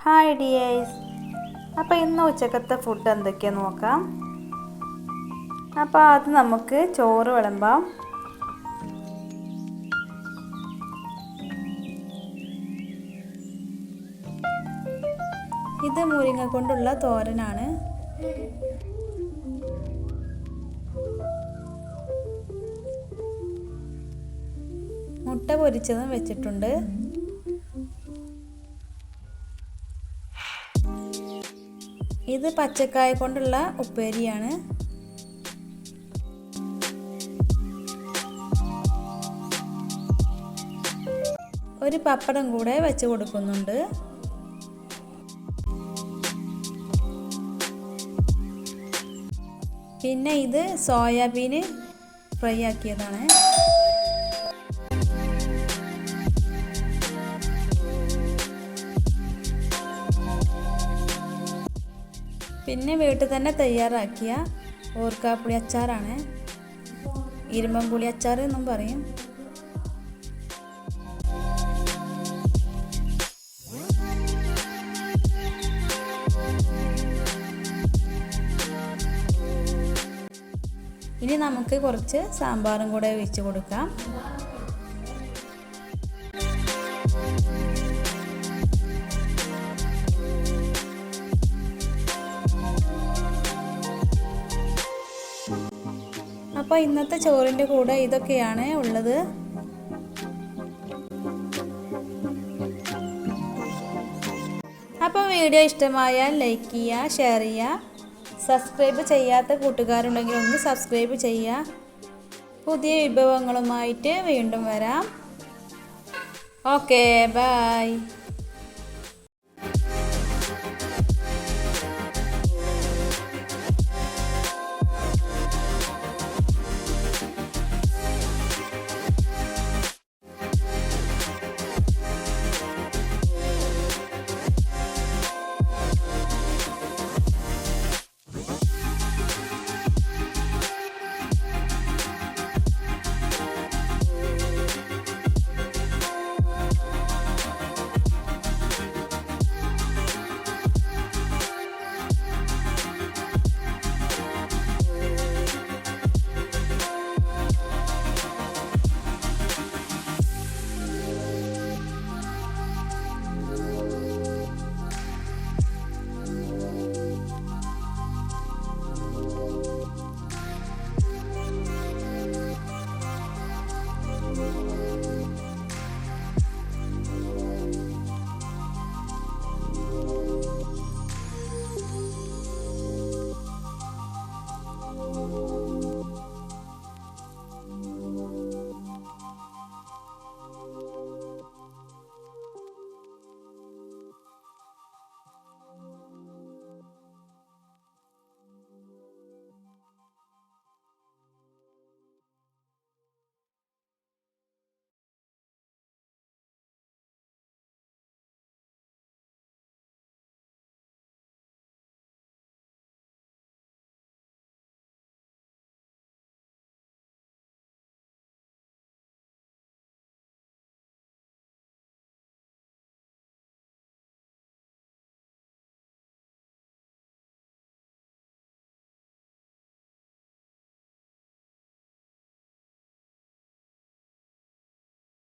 Hi dears. അപ്പോൾ ഇന്ന് ഉച്ചക്കത്തെ ഫുഡ് എന്തൊക്കെയാന്ന് നോക്കാം. അപ്പോൾ അത് നമുക്ക് ചോറ് വിളമ്പാം. ഇത് മുരിങ്ങ കൊണ്ടുള്ള തോരനാണ്. മുട്ട പൊരിച്ചതും വെച്ചിട്ടുണ്ട്. ഇത് പച്ചക്കായ കൊണ്ടുള്ള ഉപ്പേരിയാണ്. ഒരു പപ്പടം കൂടെ വെച്ച് കൊടുക്കുന്നുണ്ട്. പിന്നെ ഇത് സോയാബീൻ ഫ്രൈ ആക്കിയതാണ്. പിന്നെ വീട്ടിൽ തന്നെ തയ്യാറാക്കിയ ഓർക്കാപ്പുളി അച്ചാറാണ്. ഇരുമ്പൻപുളി അച്ചാർ എന്നും പറയും. ഇനി നമുക്ക് കുറച്ച് സാമ്പാറും കൂടെ ഒഴിച്ച് കൊടുക്കാം. അപ്പോൾ ഇന്നത്തെ ചോറിൻ്റെ കൂടെ ഇതൊക്കെയാണ് ഉള്ളത്. അപ്പോൾ വീഡിയോ ഇഷ്ടമായാൽ ലൈക്ക് ചെയ്യുക, ഷെയർ ചെയ്യുക. സബ്സ്ക്രൈബ് ചെയ്യാത്ത കൂട്ടുകാരുണ്ടെങ്കിൽ ഒന്ന് സബ്സ്ക്രൈബ് ചെയ്യുക. പുതിയ വിഭവങ്ങളുമായിട്ട് വീണ്ടും വരാം. Okay, by.